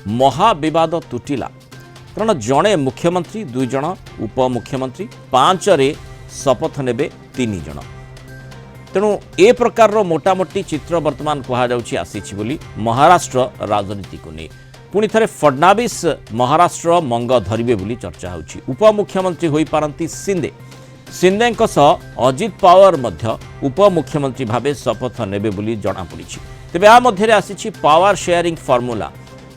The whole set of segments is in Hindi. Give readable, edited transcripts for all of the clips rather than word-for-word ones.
महाविवाद तुटिला कारण जड़े मुख्यमंत्री 2 जण उपमुख्यमंत्री 5 रे शपथ नेबे 3 जण तेणु ए प्रकार मोटामोटी चित्र वर्तमान कहुच्छी आसी बोली महाराष्ट्र राजनीति को नहीं पुणी थे फडनाविस महाराष्ट्र मंग धरिबे बोली चर्चा होची उपमुख्यमंत्री होई पारंती शिंदे शिंदे अजित पावर मध्य उपमुख्यमंत्री भावे शपथ नेबे बोली जना पड़ी तेबे आ मध्य आसी पावर शेयरिंग फॉर्मूला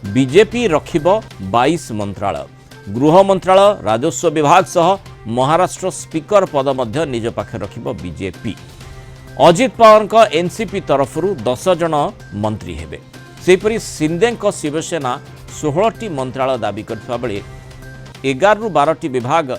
बीजेपी रखिबो 22 मंत्रालय गृह मंत्रालय राजस्व विभाग सह महाराष्ट्र स्पीकर पद मध्य निज पाखे रखिबो बीजेपी अजित पवार एनसीपी तरफ 10 जन मंत्री हेबे सेपरी शिंदे शिवसेना 16टी मंत्रालय दाबी करथिबा बेले 11 रु 12टी विभाग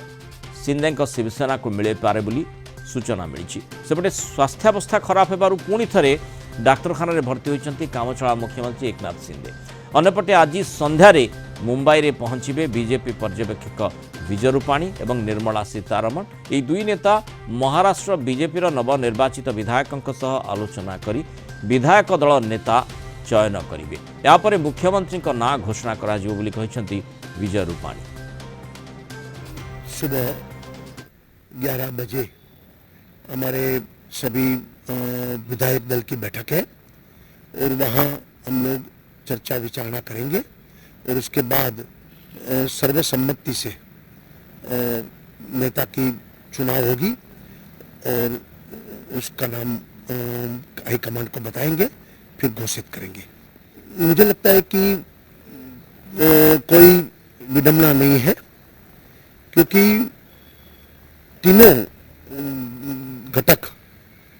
शिंदे शिवसेना को मिले पारे बोली सूचना मिली सेपटे स्वास्थ्यावस्था खराब हेबारु पुणी थरे डाक्तरखाना भर्ती होइचंती कामचला मुख्यमंत्री एकनाथ शिंदे अन्यपटे आज संध्यारे मुंबई रे पहुंचबे बीजेपी पर्यवेक्षक विजय रूपाणी एवं निर्मला सीतारमण ये 2 नेता महाराष्ट्र बीजेपी नवनिर्वाचित विधायकों सह आलोचना करी विधायक दल नेता चयन करेंगे यापर मुख्यमंत्री ना घोषणा करा जिवो बोली कहिसंती विजय रूपाणी। सुबह 11 बजे हमारे सभी विधायक दल की बैठक है और वहाँ हम लोग चर्चा विचारणा करेंगे और उसके बाद सर्वसम्मति से नेता की चुनाव होगी और उसका नाम हाईकमान को बताएंगे फिर घोषित करेंगे। मुझे लगता है कि कोई विडंबना नहीं है क्योंकि तीनों घटक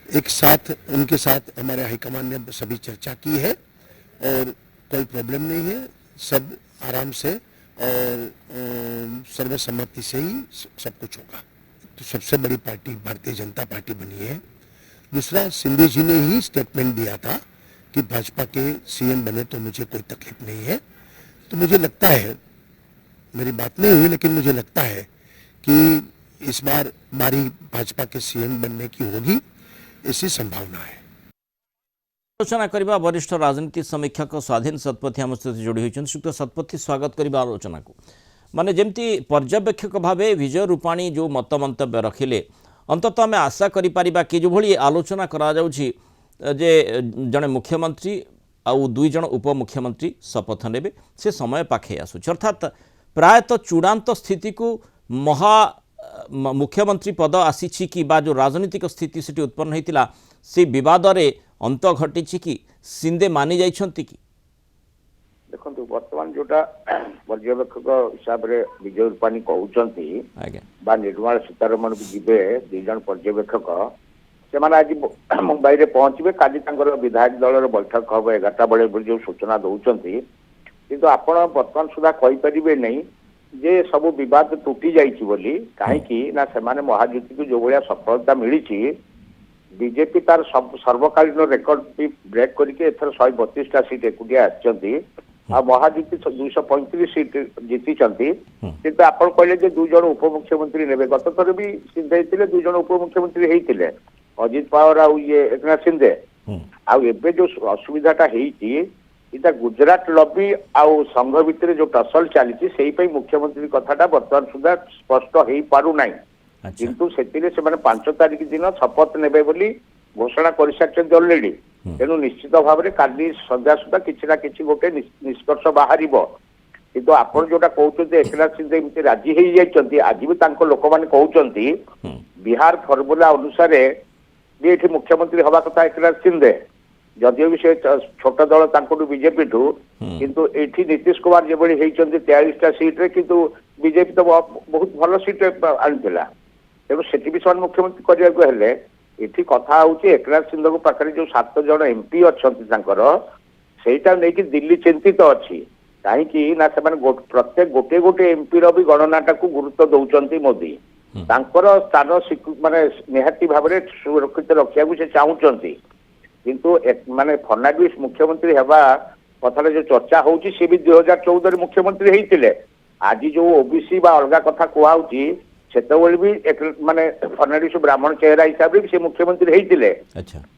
एक साथ उनके साथ हमारे हाईकमान ने सभी चर्चा की है और कोई प्रॉब्लम नहीं है सब आराम से और सर्वसम्मति से ही सब कुछ होगा। तो सबसे बड़ी पार्टी भारतीय जनता पार्टी बनी है। दूसरा शिंदे जी ने ही स्टेटमेंट दिया था कि भाजपा के सीएम बने तो मुझे कोई तकलीफ नहीं है। तो मुझे लगता है मेरी बात नहीं हुई लेकिन मुझे लगता है कि इस बार बारी भाजपा के सीएम बनने की होगी ऐसी संभावना है। आलोचना करबा वरिष्ठ राजनीति समीक्षक स्वाधीन शतपथी आम सहित जोड़ी होइछन सुक्त शतपथी स्वागत करबा आलोचना को माने जेमती पर्यवेक्षक भावे विजय रूपाणी जो मत मंतव्य रखिले अंतत आम आशा करि परिबा कि जो भली आलोचना करा जाउछि जे जने मुख्यमंत्री आउ 2 जन उपमुख्यमंत्री शपथ नेबे से समय पाखे आसु अर्थात प्रायतः चूड़ांत स्थिति को महा मुख्यमंत्री पद आसी कि बा जो राजनीतिक स्थिति से उत्पन्न होता से विवाद रे अंत घटी कि शिंदे मानि जाइछंती कि देखो वर्तमान जोटा पर्यवेक्षक हिसाब रे विजय रूपाणी कहउचंती बा निर्मला सीतारमण भी जीवे 2 जन पर्यवेक्षक से माने आज मुंबई रे पहुंचबे काली तांकर विधायक दल बैठक हम 11टा बेले जो सूचना दउचंती किंतु आपण वर्तमान सुधा कहि परिबे नहीं जे सब विवाद टूटी जाइछि बोली काहेकि ना सेमाने महायुति को जो भलिया सफलता मिली बीजेपी तार सर्वकालीन रेकर्ड भी ब्रेक करके एथर 132टा सीट एकुटिया आछंती आ महायुति 235 सीट जीति चंती किंतु आपण कहले जे 2 जन उपमुख्यमंत्री नेबे गत थर भी सिंधे थिले 2 जन उपमुख्यमंत्री हेइतिले अजित पवार आ ये एकनाथ शिंदे आ एबे जो असुविधाटा हेइछि इटा गुजरात लॉबी आउ संघ भितर जो टसल चली से मुख्यमंत्री कथाटा बर्तमान सुधा स्पष्ट हो पारु ना किंतु से 5 तारिख दिन शपथ नेबे बोली घोषणा कर सारी अलरेडी तेणु निश्चित भाव में काली संध्या सुधा कि गोटे निष्कर्ष बाहर किंतु आपण जोटा कहते एकनाथ शिंदे एमती राजी हो जाती आज भी लोक मैंने कहते बिहार फर्मुला अनुसार भी ये मुख्यमंत्री हवा कथा एकनाथ शिंदे जदिव भी से छोट दल बीजेपी ठू किंतु एठी नीतीश कुमार जो 43टा सीट्रे किंतु बीजेपी तो बहुत भल सीट आनीला तेणु से मुख्यमंत्री करने ये कथा हूँ एकनाथ शिंदे पाखे जो 7 जन एमपी अच्छा सेटा नहीं कि दिल्ली चिंतित अच्छी कहीं ना प्रत्येक गोटे गोटे एमपी भी गणनाटा को गुरुत्व दौरान मोदी स्थान माने निहाती भाव में सुरक्षित रखा से चाहूँगी किंतु माने फडनाविस मुख्यमंत्री हेबा कथा जो चर्चा होची से भी 2014 मुख्यमंत्री हेइतिले आज जो ओबीसी बा अलगा कथा कुआउची ସେତେବେଳେ ବି ମାନେ ଫର୍ଣ୍ଣାଣ୍ଡିସ ବ୍ରାହ୍ମଣ ଚେହେରା ହିସାବରେ ବି ସେ ମୁଖ୍ୟମନ୍ତ୍ରୀ ହେଇଥିଲେ।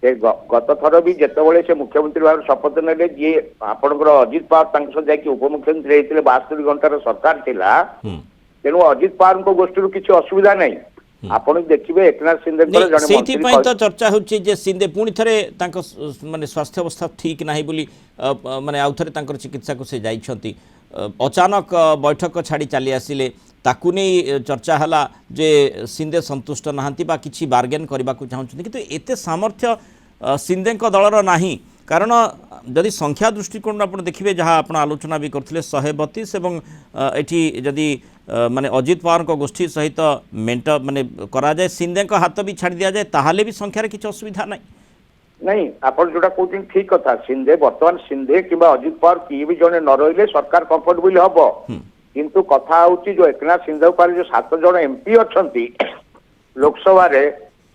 ସେ ଗତ ଥର ବି ଯେତେବେଳେ ସେ ମୁଖ୍ୟମନ୍ତ୍ରୀ ଭାବରେ ଶପଥ ନେଲେ, ଯିଏ ଆପଣଙ୍କର ଅଜିତ ପାୱାର ତାଙ୍କ ସହ ଯାଇକି ଉପମୁଖ୍ୟମନ୍ତ୍ରୀ ହେଇଥିଲେ, 72 ଘଣ୍ଟାର ସରକାର ଥିଲା। ତେଣୁ ଅଜିତ ପାୱାରଙ୍କ ଗୋଷ୍ଠୀରୁ କିଛି ଅସୁବିଧା ନାହିଁ। ଆପଣ ଦେଖିବେ ଏକନାଥ ସିନ୍ଧେଙ୍କର ଜଣେ ସେଇଥିପାଇଁ ତ ଚର୍ଚ୍ଚା ହେଉଛି ଯେ ସିନ୍ଧେ ପୁଣି ଥରେ ତାଙ୍କ ମାନେ ସ୍ୱାସ୍ଥ୍ୟ ଅବସ୍ଥା ଠିକ୍ ନାହିଁ ବୋଲି ମାନେ ଆଉ ଥରେ ତାଙ୍କର ଚିକିତ୍ସାକୁ ସେ ଯାଇଛନ୍ତି। ଅଚାନକ ବୈଠକ ଛାଡ଼ି ଚାଲି ଆସିଲେ, ତାକୁ ନେଇ ଚର୍ଚ୍ଚା ହେଲା ଯେ ସିନ୍ଧେ ସନ୍ତୁଷ୍ଟ ନାହାନ୍ତି ବା କିଛି ବାର୍ଗେନ୍ କରିବାକୁ ଚାହୁଁଛନ୍ତି, କିନ୍ତୁ ଏତେ ସାମର୍ଥ୍ୟ ସିନ୍ଧେଙ୍କ ଦଳର ନାହିଁ। କାରଣ ଯଦି ସଂଖ୍ୟା ଦୃଷ୍ଟିकोण ଆପଣ ଦେଖିବେ, ଯାହା ଆପଣ ଆଲୋଚନା ବି କରିଥିଲେ 132 ଏବଂ ଏଠି ଯଦି ମାନେ ଅଜିତ ପାୱାରଙ୍କ ଗୋଷ୍ଠୀ ସହିତ ମେଣ୍ଟ ମାନେ କରାଯାଏ, ସିନ୍ଧେଙ୍କ ହାତ ବି ଛାଡ଼ି ଦିଆଯାଏ, ତାହେଲେ ବି ସଂଖ୍ୟାରେ କିଛି ଅସୁବିଧା ନାହିଁ। ନାଇଁ, ଆପଣ ଯୋଉଟା କହୁଛନ୍ତି ଠିକ କଥା। ସିନ୍ଧେ ବର୍ତ୍ତମାନ ସିନ୍ଧେ କିମ୍ବା ଅଜିତ ପାୱାର କିଏ ବି ଜଣେ ନ ରହିଲେ ସରକାର କମ୍ଫର୍ଟେବଲ ହବ। କିନ୍ତୁ କଥା ହଉଛି ଯୋଉ ଏକନାଥ ସିନ୍ଧେ ଉପରେ ଯୋଉ 7 ଜଣ ଏମପି ଅଛନ୍ତି ଲୋକସଭାରେ,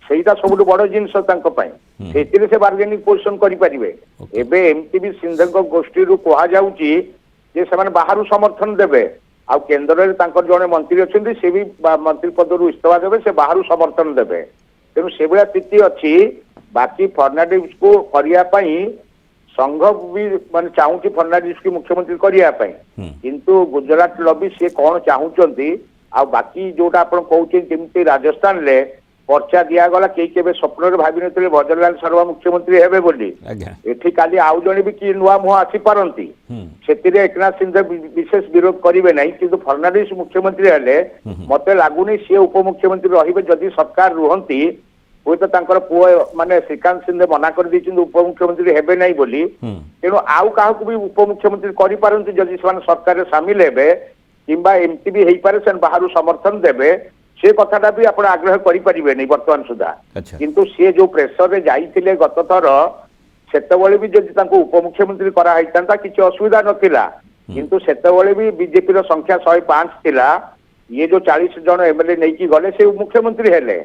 ସେଇଟା ସବୁଠୁ ବଡ ଜିନିଷ ତାଙ୍କ ପାଇଁ। ସେଥିରେ ସେ ବାର୍ଗେନିଂ ପୋଜିସନ କରିପାରିବେ। ଏବେ ଏମିତି ବି ସିନ୍ଧେଙ୍କ ଗୋଷ୍ଠୀରୁ କୁହାଯାଉଛି ଯେ ସେମାନେ ବାହାରୁ ସମର୍ଥନ ଦେବେ, ଆଉ କେନ୍ଦ୍ରରେ ତାଙ୍କର ଜଣେ ମନ୍ତ୍ରୀ ଅଛନ୍ତି, ସେ ବି ମନ୍ତ୍ରୀ ପଦରୁ ଇସ୍ତଫା ଦେବେ, ସେ ବାହାରୁ ସମର୍ଥନ ଦେବେ। ତେଣୁ ସେଭଳିଆ ସ୍ଥିତି ଅଛି। ବାକି ଫର୍ଣ୍ଣାଣ୍ଡିସକୁ କରିବା ପାଇଁ ସଂଘ ବି ମାନେ ଚାହୁଁଛି ଫର୍ଣ୍ଣାଣ୍ଡିସକୁ ମୁଖ୍ୟମନ୍ତ୍ରୀ କରିବା ପାଇଁ, କିନ୍ତୁ ଗୁଜରାଟ ଲବି ସିଏ କଣ ଚାହୁଁଛନ୍ତି। ଆଉ ବାକି ଯୋଉଟା ଆପଣ କହୁଛନ୍ତି ଯେମିତି ରାଜସ୍ଥାନରେ ପର୍ଚ୍ଚା ଦିଆଗଲା, କେହି କେବେ ସ୍ୱପ୍ନରେ ଭାବିନଥିଲେ ଭଜରଲାଲ ଶର୍ମା ମୁଖ୍ୟମନ୍ତ୍ରୀ ହେବେ ବୋଲି। ଏଠି କାଲି ଆଉ ଜଣେ ବି କିଏ ନୂଆ ମୁହଁ ଆସିପାରନ୍ତି, ସେଥିରେ ଏକନାଥ ସିନ୍ଧେ ବିଶେଷ ବିରୋଧ କରିବେ ନାହିଁ। କିନ୍ତୁ ଫର୍ଣ୍ଣାଣ୍ଡିସ ମୁଖ୍ୟମନ୍ତ୍ରୀ ହେଲେ ମତେ ଲାଗୁନି ସିଏ ଉପମୁଖ୍ୟମନ୍ତ୍ରୀ ରହିବେ। ଯଦି ସରକାର ରୁହନ୍ତି, ହୁଏତ ତାଙ୍କର ପୁଅ ମାନେ ଶ୍ରୀକାନ୍ତ ସିନ୍ଧେ ମନା କରିଦେଇଛନ୍ତି ଉପମୁଖ୍ୟମନ୍ତ୍ରୀ ହେବେ ନାହିଁ ବୋଲି। ତେଣୁ ଆଉ କାହାକୁ ବି ଉପମୁଖ୍ୟମନ୍ତ୍ରୀ କରିପାରନ୍ତି ଯଦି ସେମାନେ ସରକାରରେ ସାମିଲ ହେବେ, କିମ୍ବା ଏମିତି ବି ହେଇପାରେ ସେମାନେ ବାହାରୁ ସମର୍ଥନ ଦେବେ। ସେ କଥାଟା ବି ଆପଣ ଆଗ୍ରହ କରିପାରିବେନି ବର୍ତ୍ତମାନ ସୁଦ୍ଧା। କିନ୍ତୁ ସିଏ ଯୋଉ ପ୍ରେସରରେ ଯାଇଥିଲେ ଗତ ଥର, ସେତେବେଳେ ବି ଯଦି ତାଙ୍କୁ ଉପମୁଖ୍ୟମନ୍ତ୍ରୀ କରାହେଇଥାନ୍ତା କିଛି ଅସୁବିଧା ନଥିଲା। କିନ୍ତୁ ସେତେବେଳେ ବି ବିଜେପିର ସଂଖ୍ୟା 105 ଥିଲା। ଇଏ ଯୋଉ 40 ଜଣ ଏମଏଲଏ ନେଇକି ଗଲେ, ସେ ମୁଖ୍ୟମନ୍ତ୍ରୀ ହେଲେ।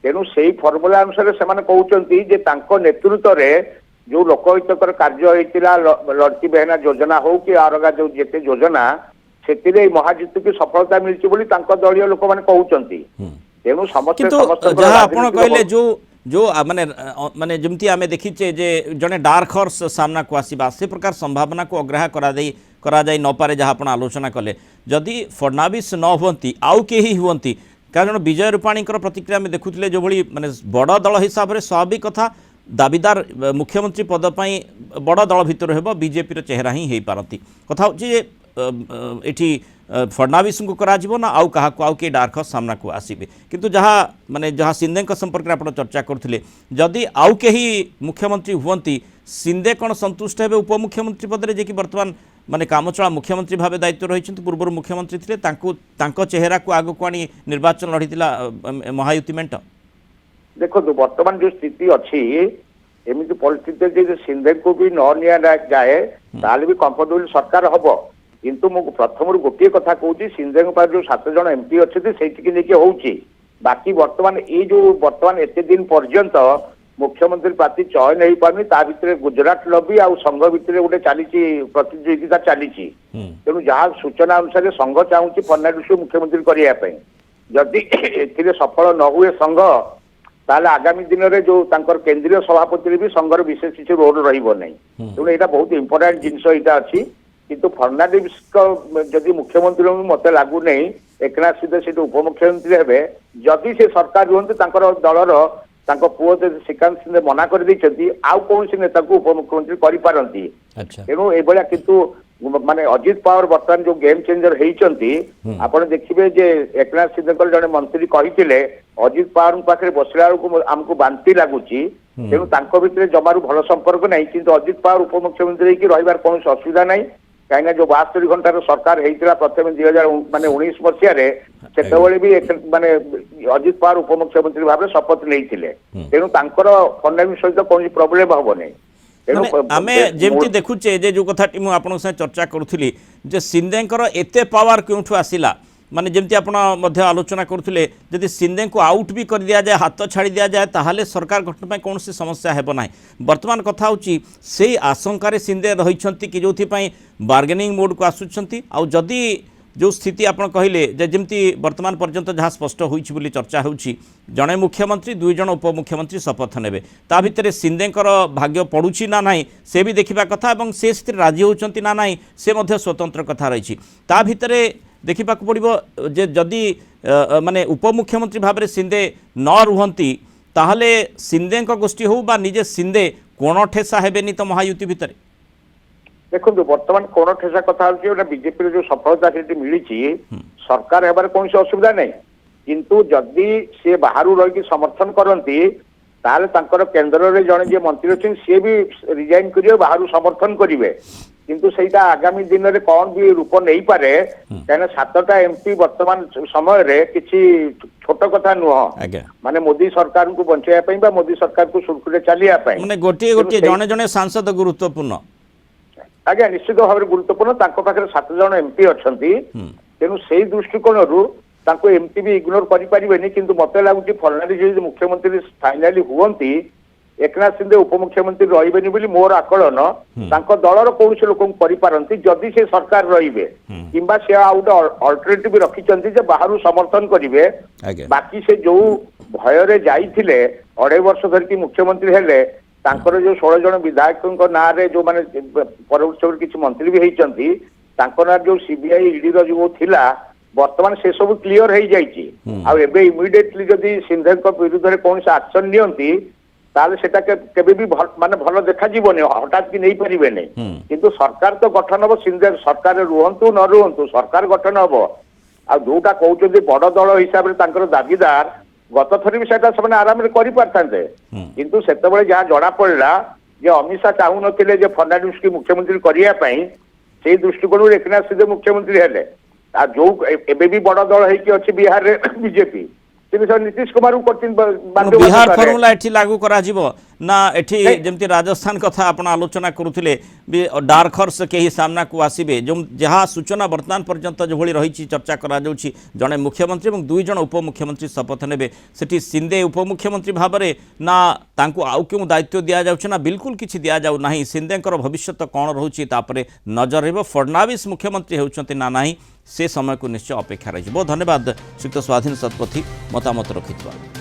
ତେଣୁ ସେଇ ଫର୍ମୁଲା ଅନୁସାରେ ସେମାନେ କହୁଛନ୍ତି ଯେ ତାଙ୍କ ନେତୃତ୍ୱରେ ଯୋଉ ଲୋକହିତକର କାର୍ଯ୍ୟ ହେଇଥିଲା, ଲड़की ବେହେନା ଯୋଜନା ହଉ କି ଅଲଗା ଯୋଉ ଯେତେ ଯୋଜନା, ସେଥିରେ ଏଇ ମହାଜିତୁକୁ ସଫଳତା ମିଳିଛି ବୋଲି ତାଙ୍କ ଦଳୀୟ ଲୋକମାନେ କହୁଛନ୍ତି। ତେଣୁ ସମସ୍ତେ ଯାହା ଆପଣ କହିଲେ ଯୋଉ ମାନେ ମାନେ ଯେମିତି ଆମେ ଦେଖିଛେ ଯେ ଜଣେ ଡାର୍କ ହର୍ସ ସାମ୍ନାକୁ ଆସିବା, ସେ ପ୍ରକାର ସମ୍ଭାବନାକୁ ଅଗ୍ରାହ୍ୟ କରାଯାଇ ନପାରେ। ଯାହା ଆପଣ ଆଲୋଚନା କଲେ, ଯଦି ଫଡନାଭିସ୍ ନ ହୁଅନ୍ତି ଆଉ କେହି ହୁଅନ୍ତି, କାରଣ ବିଜୟ ରୂପାଣୀଙ୍କର ପ୍ରତିକ୍ରିୟା ଆମେ ଦେଖୁଥିଲେ ଯେଭଳି ମାନେ ବଡ଼ ଦଳ ହିସାବରେ ସ୍ୱାଭାବିକ କଥା, ଦାବିଦାର ମୁଖ୍ୟମନ୍ତ୍ରୀ ପଦ ପାଇଁ ବଡ଼ ଦଳ ଭିତରୁ ହେବ, ବିଜେପିର ଚେହେରା ହିଁ ହେଇପାରନ୍ତି। କଥା ହେଉଛି ଯେ ଏଠି ଫଡନାଭିସଙ୍କୁ କରାଯିବ ନା ଆଉ କାହାକୁ, ଆଉ କିଏ ଡାର୍କ ହର୍ସ ସାମ୍ନାକୁ ଆସିବେ। କିନ୍ତୁ ଯାହା ମାନେ ଯାହା ସିନ୍ଧେଙ୍କ ସମ୍ପର୍କରେ ଆପଣ ଚର୍ଚ୍ଚା କରୁଥିଲେ, ଯଦି ଆଉ କେହି ମୁଖ୍ୟମନ୍ତ୍ରୀ ହୁଅନ୍ତି, ସିନ୍ଧେ କ'ଣ ସନ୍ତୁଷ୍ଟ ହେବେ ଉପମୁଖ୍ୟମନ୍ତ୍ରୀ ପଦରେ, ଯିଏକି ବର୍ତ୍ତମାନ ମାନେ କାମଚଳା ମୁଖ୍ୟମନ୍ତ୍ରୀ ଭାବେ ଦାୟିତ୍ୱ ରହିଛନ୍ତି, ପୂର୍ବରୁ ମୁଖ୍ୟମନ୍ତ୍ରୀ ଥିଲେ, ତାଙ୍କ ଚେହେରାକୁ ଆଗକୁ ଆଣି ନିର୍ବାଚନ ଲଢ଼ିଥିଲା ମହାୟୁତି ମେଣ୍ଟ? ଦେଖନ୍ତୁ ବର୍ତ୍ତମାନ ଯୋଉ ସ୍ଥିତି ଅଛି, ଏମିତି ପରିସ୍ଥିତିରେ ଯଦି ସିନ୍ଧେଙ୍କୁ ବି ନ ନିଆଯାଏ ତାହେଲେ ବି କମ୍ଫର୍ଟେବଲ ସରକାର ହବ। କିନ୍ତୁ ମୁଁ ପ୍ରଥମରୁ ଗୋଟିଏ କଥା କହୁଛି, ସିନ୍ଧେଙ୍କ ପାଖରେ ଯୋଉ 7 ଜଣ ଏମପି ଅଛନ୍ତି ସେଇଠିକି ନେଇକି ହଉଛି। ବାକି ବର୍ତ୍ତମାନ ଏଇ ଯୋଉ ବର୍ତ୍ତମାନ ଏତେ ଦିନ ପର୍ଯ୍ୟନ୍ତ ମୁଖ୍ୟମନ୍ତ୍ରୀ ପ୍ରାର୍ଥୀ ଚୟନ ହେଇପାରୁନି, ତା ଭିତରେ ଗୁଜରାଟ ଲବି ଆଉ ସଂଘ ଭିତରେ ଗୋଟେ ଚାଲିଛି ପ୍ରତିଯୋଗିତା ଚାଲିଛି। ତେଣୁ ଯାହା ସୂଚନା ଅନୁସାରେ ସଂଘ ଚାହୁଁଛି ଫର୍ଣ୍ଣାଣ୍ଡିସକୁ ମୁଖ୍ୟମନ୍ତ୍ରୀ କରିବା ପାଇଁ। ଯଦି ଏଥିରେ ସଫଳ ନ ହୁଏ ସଂଘ, ତାହେଲେ ଆଗାମୀ ଦିନରେ ଯୋଉ ତାଙ୍କର କେନ୍ଦ୍ରୀୟ ସଭାପତିରେ ବି ସଂଘର ବିଶେଷ କିଛି ରୋଲ ରହିବ ନାହିଁ। ତେଣୁ ଏଇଟା ବହୁତ ଇମ୍ପୋର୍ଟାଣ୍ଟ ଜିନିଷ ଏଇଟା ଅଛି। କିନ୍ତୁ ଫର୍ଣ୍ଣାଣ୍ଡିସଙ୍କ ଯଦି ମୁଖ୍ୟମନ୍ତ୍ରୀ ମତେ ଲାଗୁନାହିଁ ଏକନାଥ ସିନ୍ଧେ ସେଠି ଉପମୁଖ୍ୟମନ୍ତ୍ରୀ ହେବେ। ଯଦି ସେ ସରକାର ରୁହନ୍ତି, ତାଙ୍କର ଦଳର ତାଙ୍କ ପୁଅ ଯଦି ଶ୍ରୀକାନ୍ତ ସିନ୍ଧେ ମନା କରିଦେଇଛନ୍ତି, ଆଉ କୌଣସି ନେତାକୁ ଉପମୁଖ୍ୟମନ୍ତ୍ରୀ କରିପାରନ୍ତି। ତେଣୁ ଏଇଭଳିଆ କିନ୍ତୁ ମାନେ ଅଜିତ ପାୱାର ବର୍ତ୍ତମାନ ଯୋଉ ଗେମ୍ ଚେଞ୍ଜର ହେଇଛନ୍ତି, ଆପଣ ଦେଖିବେ ଯେ ଏକନାଥ ସିନ୍ଧେଙ୍କର ଜଣେ ମନ୍ତ୍ରୀ କହିଥିଲେ ଅଜିତ ପାୱାରଙ୍କ ପାଖରେ ବସିଲା ବେଳକୁ ଆମକୁ ବାନ୍ତି ଲାଗୁଛି। ତେଣୁ ତାଙ୍କ ଭିତରେ ଜମାରୁ ଭଲ ସମ୍ପର୍କ ନାହିଁ। କିନ୍ତୁ ଅଜିତ ପାୱାର ଉପମୁଖ୍ୟମନ୍ତ୍ରୀ ହେଇକି ରହିବାର କୌଣସି ଅସୁବିଧା ନାହିଁ। କାହିଁକିନା ଯୋଉ 72 ଘଣ୍ଟାର ସରକାର ହେଇଥିଲା ପ୍ରଥମେ 2019 ମସିହାରେ, ସେତେବେଳେ ବି ମାନେ ଅଜିତ ପାୱାର ଉପମୁଖ୍ୟମନ୍ତ୍ରୀ ଭାବରେ ଶପଥ ନେଇଥିଲେ। ତେଣୁ ତାଙ୍କର ଫର୍ଣ୍ଣାଣ୍ଡିସ ସହିତ କୌଣସି ପ୍ରୋବ୍ଲେମ ହବନି। ଆମେ ଯେମିତି ଦେଖୁଛେ ଯେ ଯୋଉ କଥାଟି ମୁଁ ଆପଣଙ୍କ ସାଙ୍ଗେ ଚର୍ଚ୍ଚା କରୁଥିଲି ଯେ ସିନ୍ଧେଙ୍କର ଏତେ ପାୱାର କେଉଁଠୁ ଆସିଲା, ମାନେ ଯେମିତି ଆପଣ ମଧ୍ୟ ଆଲୋଚନା କରୁଥିଲେ, ଯଦି ସିନ୍ଧେଙ୍କୁ ଆଉଟ୍ ବି କରିଦିଆଯାଏ, ହାତ ଛାଡ଼ି ଦିଆଯାଏ, ତାହେଲେ ସରକାର ଗଠନ ପାଇଁ କୌଣସି ସମସ୍ୟା ହେବ ନାହିଁ। ବର୍ତ୍ତମାନ କଥା ହେଉଛି ସେଇ ଆଶଙ୍କାରେ ସିନ୍ଧେ ରହିଛନ୍ତି କି ଯୋଉଥିପାଇଁ ବାର୍ଗେନିଂ ମୋଡକୁ ଆସୁଛନ୍ତି। ଆଉ ଯଦି जो स्थिति आप कहले जमी वर्तमान पर्यंत जहाँ स्पष्ट होती चर्चा होची जड़े मुख्यमंत्री दुई जन उपमुख्यमंत्री शपथ नेबे ता भितर सिंदेकर भाग्य पड़ुची ना नहीं से भी देखा कथा और से राजी होती ना नहीं से मध्य स्वतंत्र कथा रही ता भितर देखा पड़ो जे जदि माने उपमुख्यमंत्री भाव में सिंदे न रुहंती ताहले सिंदे गोष्ठी हो बा निजे सिंदे कोण ठेसा हेबेनी तो महायुति भितर देखो बर्तमान कोण ठेसा कथा बीजेपी जो सफलता मिली सरकार हेबार कौन असुविधा नहीं किंतु जदि सी बाहर रही समर्थन करती ताले तांकर केंद्र रे जने जे मंत्री अच्छे सी भी रिजाइन करिवे बाहर समर्थन करिवे किंतु सेटा आगामी दिन में कौन भी रूप नहीं पारे कहीं 7टा एमपी वर्तमान समय रे किसी छोट कथा नुह माने मोदी सरकार को बचाइबा मोदी सरकार को सुरखुरे चलिया माने गोटे गोटे जने जने सांसद गुरुत्वपूर्ण आज्ञा निश्चित भाव में गुरुत्वपूर्ण तांको पाखरे 7 जन एमपी अछंती तेनु सेही दृष्टिकोणरू तांको एमपी भी इग्नोर करि परिबेनी किंतु मते लागुची फडणवीस जे मुख्यमंत्री फाइनली हुवंती एकनाथ शिंदे उपमुख्यमंत्री रहिबेनी बोली मोर आकलन तांको दलर कौन लोक करिपारंती जदि से सरकार रहिबे किंबा से आउट अल्टरनेटिव रखिचंती जे बाहरु समर्थन करिवे बाकी से जो भय रे जाइथिले 2.5 वर्ष धर की मुख्यमंत्री हेले तांकर जो 16 जन विधायकों ना रे जो माने परवर्ती किसी मंत्री भी होइचंती तांकर ना जो सीबीआई ईडी रो जो थिला वर्तमान से सब क्लियर हो जाइए आ एबे इमिडिएटली जदि सिंधे विरुद्ध में कौन एक्शन नियंती ताले सेटा केबे भी माने भल देखा जीवनी हठात कि नहीं परिबे नहीं किंतु सरकार तो गठन हम सिंधे सरकार रुहंतु न रुहंतु सरकार गठन हम आ जोटा कहउछे बड़ दल हिसाब रे तांकर दाबीदार गत थरी भी सेटा से आराम रे करि पारथांते किंतु सेतेबेले जहाँ जड़ा पड़ला जे अमित शाह चाहू नथिले जे फडणवीस की मुख्यमंत्री करिया पई सेही दृष्टिकोण एकनाथ शिंदे मुख्यमंत्री हेले आ जो एबे भी बड़ दल है कि अच्छी बिहार रे बीजेपी नीतीश कुमार बिहार फर्मुला एठी लागू करा जिवो ना एठी जेमती राजस्थान कथा आपण आलोचना करुथिले डार्क हॉर्स केही सामना को आसीबे जो जहाँ सूचना वर्तमान पर्यंत जो भली रही चर्चा करा जाउछि जने मुख्यमंत्री और 2 जन उपमुख्यमंत्री शपथ नेबे सेठी सिंधे उपमुख्यमंत्री भाव में ना तांको आउ क्यों दायित्व दिया जाउछि ना बिल्कुल किछि दिया जाउ नाही सिंधेकर भविष्य कौन रोचे तापरे नजर रहबो फडणवीस मुख्यमंत्री होउछंती ना नाही से समय को निश्चय अपेक्षा रही। बहुत धन्यवाद श्रीयुक्त स्वाधीन शतपथी मतामत रखिथिबार।